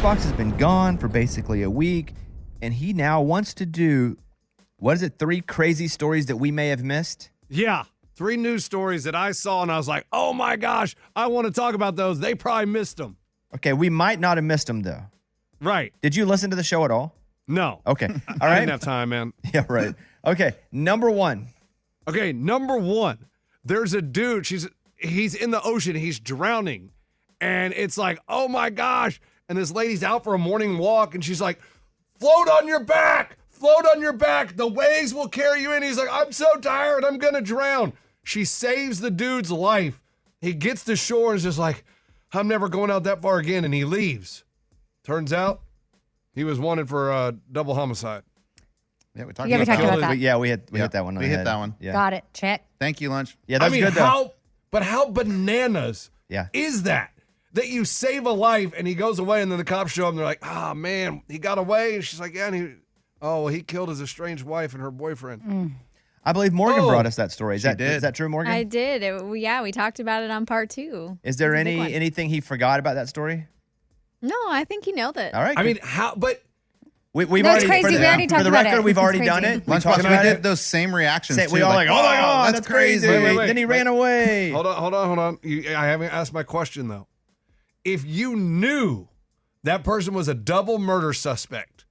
Lunchbox has been gone for basically a week, and he now wants to do, 3 crazy stories that we may have missed? Yeah. 3 news stories that I saw, and I was like, oh my gosh, I want to talk about those. They probably missed them. Okay, we might not have missed them, though. Right. Did you listen to the show at all? No. Okay. All right. I didn't have time, man. Yeah, right. Okay, number 1. Okay, number 1. There's a dude, he's in the ocean, he's drowning. And it's like, oh my gosh. And this lady's out for a morning walk, and she's like, float on your back. Float on your back. The waves will carry you in. He's like, I'm so tired. I'm going to drown. She saves the dude's life. He gets to shore and is just like, I'm never going out that far again. And he leaves. Turns out he was wanted for double homicide. Yeah, we talked we talked about that. Yeah, we hit that one. We hit that one. Yeah. Got it. Check. Thank you, Lunch. Yeah, that's good, though. How bananas is that you save a life and he goes away and then the cops show up and they're like, oh, man, he got away. And she's like, yeah, and he killed his estranged wife and her boyfriend. I believe Morgan brought us that story. Is that true, Morgan? I did. We talked about it on part 2. Is there anything he forgot about that story? No, I think he nailed it. All right. I mean, how? But we've That's already crazy. We already talked for the about record, it. we've It's already crazy. done it. Lunchbox, we did those same reactions too. We all like, oh my God, that's crazy. crazy. Then he ran away. Hold on. I haven't asked my question, though. If you knew that person was a double murder suspect,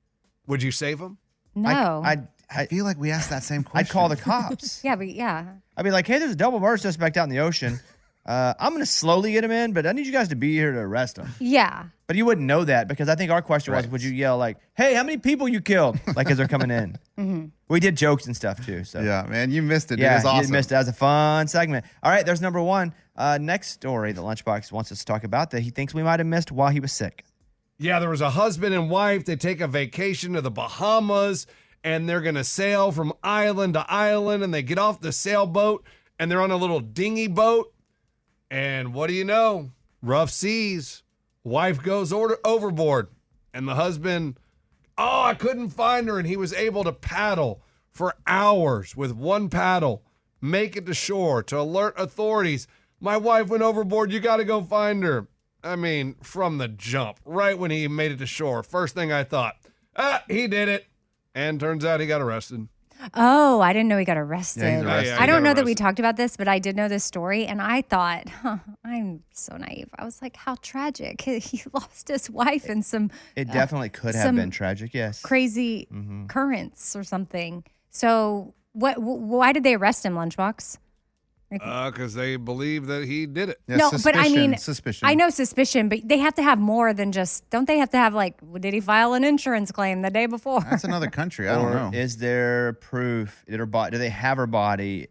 would you save him? No. I feel like we asked that same question. I'd call the cops. Yeah, but yeah. I'd be like, hey, there's a double murder suspect out in the ocean. I'm going to slowly get him in, but I need you guys to be here to arrest him. Yeah. But you wouldn't know that because I think our question was, would you yell like, hey, how many people you killed? Like as they're coming in. Mm-hmm. We did jokes and stuff too. So yeah, man, you missed it. Yeah, it was awesome. You missed it. That was a fun segment. All right, there's number 1. Next story that Lunchbox wants us to talk about that he thinks we might have missed while he was sick. Yeah, there was a husband and wife. They take a vacation to the Bahamas, and they're going to sail from island to island, and they get off the sailboat, and they're on a little dinghy boat. And what do you know? Rough seas. Wife goes overboard, and the husband, I couldn't find her, and he was able to paddle for hours with one paddle, make it to shore to alert authorities. My wife went overboard. You got to go find her. I mean, from the jump, right when he made it to shore, first thing I thought, he did it. And turns out he got arrested. Oh, I didn't know he got arrested. Yeah, he's arrested. I don't know that we talked about this, but I did know this story. And I thought, I'm so naive. I was like, how tragic. He lost his wife in some It definitely could have been tragic, yes. Crazy currents or something. So why did they arrest him, Lunchbox? Because they believe that he did it. Yeah, no, but I mean, suspicion. I know suspicion, but they have to have more than just, don't they have to have like, did he file an insurance claim the day before? That's another country. I don't know. Is there proof? Do they have her body?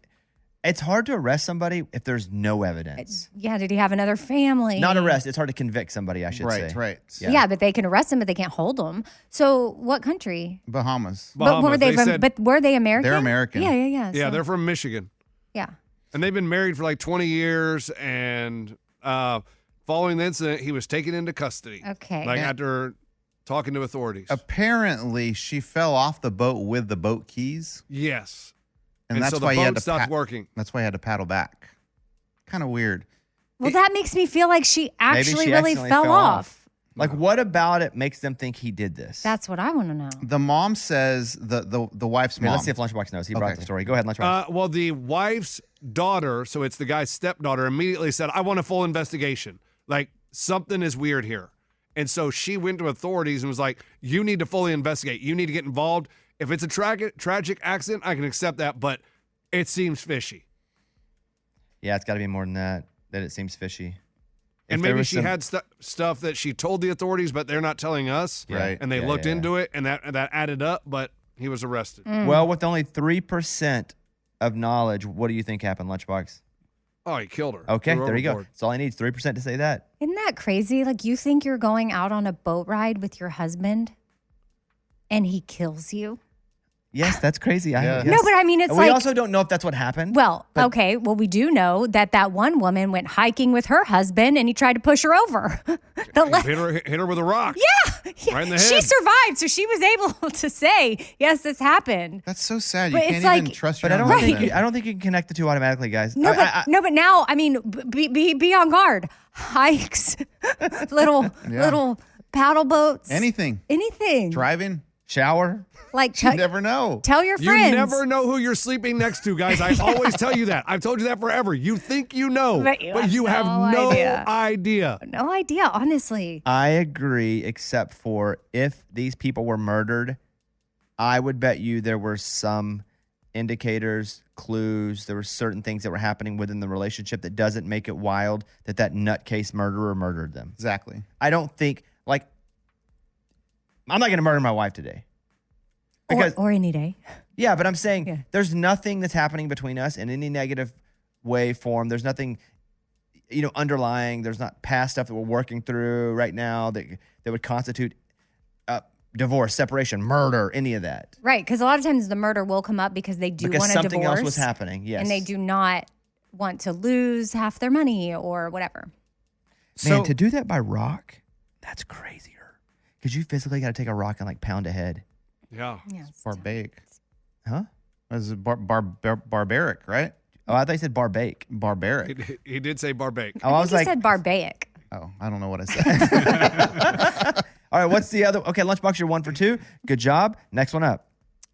It's hard to arrest somebody if there's no evidence. Yeah, did he have another family? Not arrest. It's hard to convict somebody, I should say. Right. Yeah, but they can arrest him, but they can't hold him. So what country? Bahamas. But were they American? They're American. Yeah. Yeah, they're from Michigan. Yeah. And they've been married for like 20 years. And following the incident, he was taken into custody. Okay. After talking to authorities. Apparently, she fell off the boat with the boat keys. Yes. And that's so why the he had boat to stopped working. That's why he had to paddle back. Kind of weird. Well, that makes me feel like she actually really fell off. Like, what about it makes them think he did this? That's what I want to know. The mom says, the wife's mom. Let's see if Lunchbox knows. He brought the story. Go ahead, Lunchbox. Well, the wife's daughter, so it's the guy's stepdaughter, immediately said, I want a full investigation. Like, something is weird here. And so she went to authorities and was like, you need to fully investigate. You need to get involved. If it's a tragic accident, I can accept that, but it seems fishy. Yeah, it's got to be more than that it seems fishy. And maybe she had stuff that she told the authorities, but they're not telling us. Right. And they looked into it, and that added up, but he was arrested. Well, with only 3% of knowledge, what do you think happened, Lunchbox? Oh, he killed her. Okay, Threw her there you go. overboard. That's all I need, 3% to say that. Isn't that crazy? Like, you think you're going out on a boat ride with your husband and he kills you? Yes, that's crazy. Yeah. No, but I mean, it's we like... We also don't know if that's what happened. Well, okay. Well, we do know that one woman went hiking with her husband and he tried to push her over. Hit her with a rock. Yeah. Right in the She head. survived, so she was able to say, yes, this happened. That's so sad. You But can't it's even like- trust your But I own don't think husband. I don't think you can connect the two automatically, guys. No, but now, I mean, be on guard. Hikes, little paddle boats, Anything. anything. Driving. Shower. Like You never know. tell your You friends. never know who you're sleeping next to, guys. I always tell you that. I've told you that forever. You think you know, But you have have no no idea. idea. No idea, honestly. I agree, except for if these people were murdered, I would bet you there were some indicators, clues, there were certain things that were happening within the relationship that doesn't make it wild that nutcase murderer murdered them. Exactly. I don't think, like, I'm not going to murder my wife today. Because, Or any day. yeah, but I'm saying Yeah. there's nothing that's happening between us in any negative way, form. There's nothing, underlying. There's not past stuff that we're working through right now that would constitute divorce, separation, murder, any of that. Right, because a lot of times the murder will come up because they do Because want a divorce. something else was happening, yes. And they do not want to lose half their money or whatever. Man, So- to do that by rock, that's crazier. Because you physically got to take a rock and like pound a head. Yeah. Yes. Barbaric. Huh? That's barbaric, right? Oh, I thought you said barbake. Barbaric. He did say barbaric. Oh, I was He like, said barbaric. Oh, I don't know what I said. all right, what's the other? Okay, Lunchbox, you're 1 for 2. Good job. Next one up.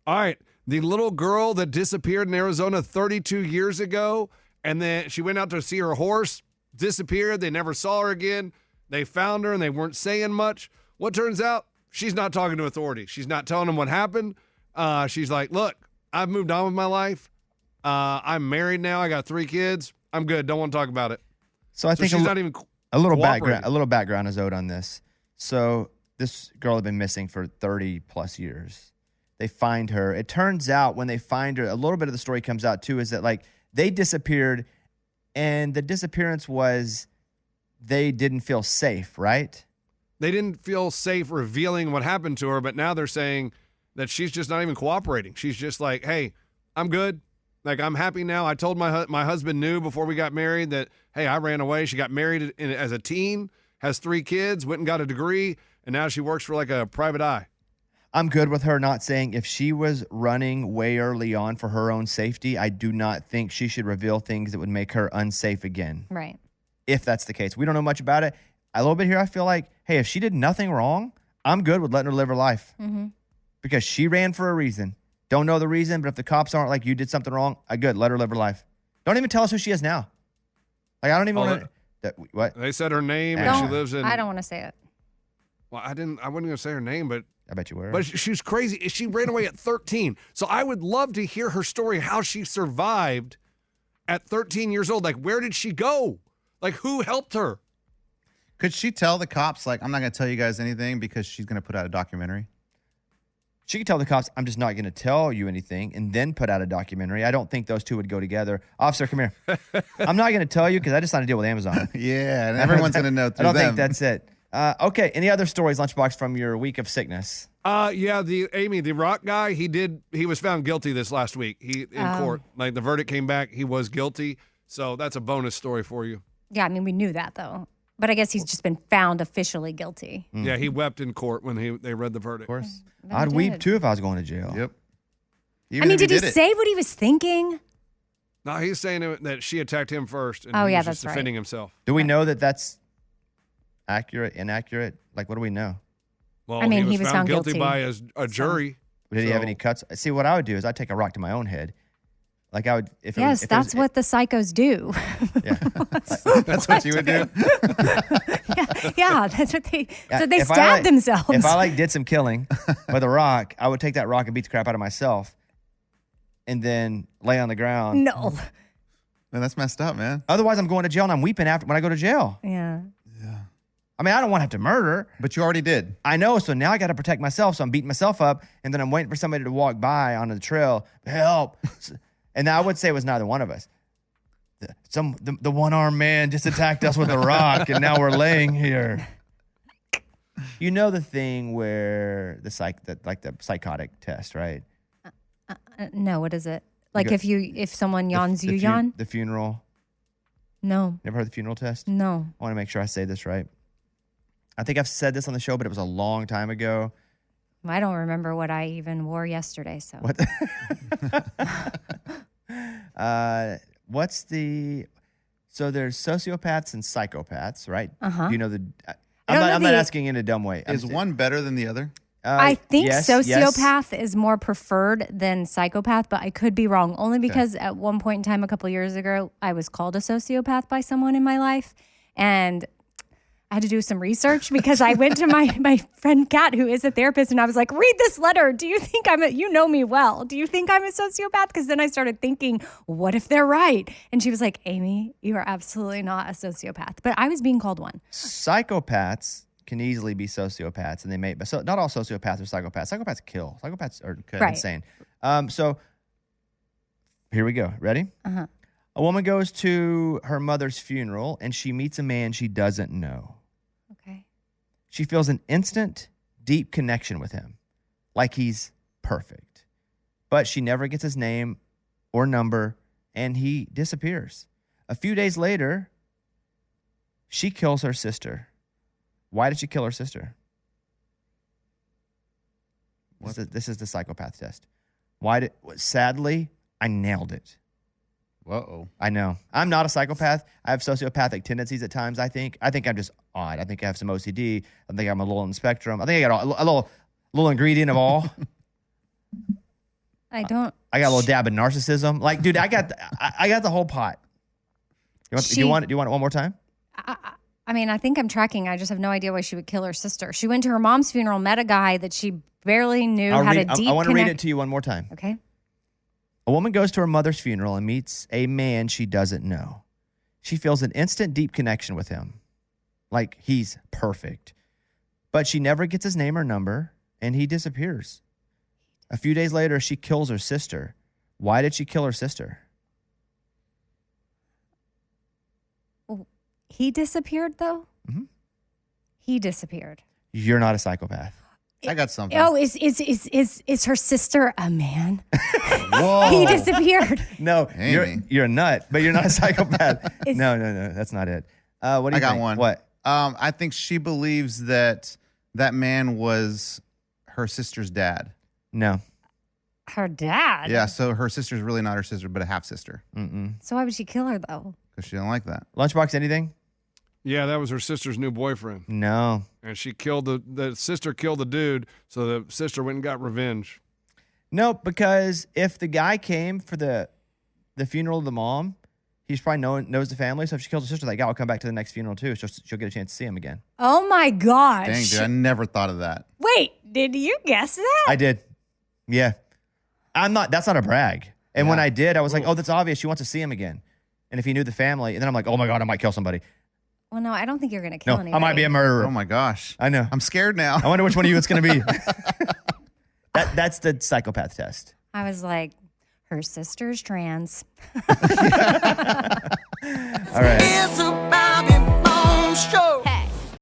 All right. The little girl that disappeared in Arizona 32 years ago, and then she went out to see her horse, disappeared. They never saw her again. They found her, and they weren't saying much. What turns out, she's not talking to authorities. She's not telling them what happened. She's like, look, I've moved on with my life. I'm married now. I got 3 kids. I'm good. Don't want to talk about it. So I So think she's not even a little cooperating. background is owed on this. So this girl had been missing for 30 plus years. They find her. It turns out when they find her, a little bit of the story comes out too, is that like they disappeared, and the disappearance was they didn't feel safe, right? They didn't feel safe revealing what happened to her, but now they're saying that she's just not even cooperating. She's just like, hey, I'm good. Like, I'm happy now. I told my husband knew before we got married that, hey, I ran away. She got married as a teen, has 3 kids, went and got a degree, and now she works for like a private eye. I'm good with her not saying if she was running way early on for her own safety, I do not think she should reveal things that would make her unsafe again. Right. If that's the case. We don't know much about it. A little bit here, I feel like, hey, if she did nothing wrong, I'm good with letting her live her life. Mm-hmm. Because she ran for a reason. Don't know the reason, but if the cops aren't like, you did something wrong, I good, let her live her life. Don't even tell us who she is now. Like, I don't even want to. What? They said her name, and Don't- she lives in. I don't want to say it. Well, I wasn't going to say her name, but I bet you were. But she's crazy. She ran away at 13. So I would love to hear her story, how she survived at 13 years old. Like, where did she go? Like, who helped her? Could she tell the cops, like, I'm not going to tell you guys anything because she's going to put out a documentary? She could tell the cops, I'm just not going to tell you anything, and then put out a documentary. I don't think those two would go together. Officer, come here. I'm not going to tell you because I just signed a deal with Amazon. Yeah, and everyone's going to know I through don't them. think that's it. Okay, any other stories, Lunchbox, from your week of sickness? Yeah, the rock guy, he was found guilty this last week. In court. Like, the verdict came back, he was guilty. So that's a bonus story for you. Yeah, I mean, we knew that though. But I guess he's just been found officially guilty. Yeah, he wept in court when they read the verdict. Of course. I'd He weep did. too if I was going to jail. Yep. I Even mean, if he did he it. say what he was thinking? No, he's saying that she attacked him first, and Oh, he yeah, was just that's right. defending himself. Do we know that that's accurate, inaccurate? Like, what do we know? Well, I mean, he was found guilty by a jury. Did he have So- any cuts? See, what I would do is I'd take a rock to my own head. Like I would, if it Yes, was, if it that's was, what the psychos do. Yeah. That's what you would do? yeah, that's what they. Yeah, So they if I, stab like- themselves. If I like did some killing with a rock, I would take that rock and beat the crap out of myself, and then lay on the ground. no. Man, that's messed up, man. Otherwise, I'm going to jail and I'm weeping after when I go to jail. Yeah. I mean, I don't want to have to murder. But you already did. I know, so now I got to protect myself. So I'm beating myself up, and then I'm waiting for somebody to walk by on the trail. Help! And I would say it was neither one of us. The one-armed man just attacked us with a rock, and now we're laying here. You know the thing where the psychotic test, right? No, what is it? Like go- if someone yawns, you yawn? The funeral. No. Never heard the funeral test? No. I want to make sure I say this right. I think I've said this on the show, but it was a long time ago. I don't remember what I even wore yesterday. So What? What's the? So there's sociopaths and psychopaths, right? Uh-huh. Do you know the? I'm not asking in a dumb way. Is one better than the other? I think yes, sociopath is more preferred than psychopath, but I could be wrong. Only because at one point in time, a couple years ago, I was called a sociopath by someone in my life, and I had to do some research because I went to my friend Kat, who is a therapist, and I was like, read this letter. Do you think you know me well. Do you think I'm a sociopath? Because then I started thinking, what if they're right? And she was like, Amy, you are absolutely not a sociopath. But I was being called one. Psychopaths can easily be sociopaths, and they may, but so not all sociopaths are psychopaths. Psychopaths kill. Psychopaths are Right. insane. So here we go. Ready? Uh-huh. A woman goes to her mother's funeral, and she meets a man she doesn't know. Okay. She feels an instant, deep connection with him, like he's perfect. But she never gets his name or number, and he disappears. A few days later, she kills her sister. Why did she kill her sister? This is the psychopath test. Sadly, I nailed it. Uh-oh. I know. I'm not a psychopath. I have sociopathic tendencies at times, I think. I think I'm just odd. I think I have some OCD. I think I'm a little on the spectrum. I think I got a little ingredient of all. I don't. I got a little dab of narcissism. Like, dude, I got the whole pot. Do you want it one more time? I mean, I think I'm tracking. I just have no idea why she would kill her sister. She went to her mom's funeral, met a guy that she barely knew, had a deep I want to read it connect- to you one more time. Okay. A woman goes to her mother's funeral and meets a man she doesn't know. She feels an instant, deep connection with him, like he's perfect. But she never gets his name or number, and he disappears. A few days later, she kills her sister. Why did she kill her sister? He disappeared, though? Mm-hmm. He disappeared. You're not a psychopath. I got something. Oh, is her sister a man? Whoa. He disappeared. No, Amy. you're a nut, but you're not a psychopath. No, that's not it. What do you I got think? one. What? I think she believes that man was her sister's dad. No. Her dad? Yeah, so her sister's really not her sister, but a half sister. So why would she kill her, though? Because she didn't like that. Lunchbox, anything? Yeah, that was her sister's new boyfriend. No. And she killed the sister killed the dude, so the sister went and got revenge. No, because if the guy came for the funeral of the mom, he's probably knows the family. So if she kills her sister, that guy will come back to the next funeral too. So she'll get a chance to see him again. Oh, my gosh. Dang, dude, I never thought of that. Wait, did you guess that? I did. Yeah. That's not a brag. And when I did, I was like, oh, that's obvious. She wants to see him again. And if he knew the family, and then I'm like, oh my God, I might kill somebody. Well, no, I don't think you're going to kill No, anybody. I might be a murderer. Oh my gosh. I know. I'm scared now. I wonder which one of you it's going to be. That's the psychopath test. I was like, her sister's trans.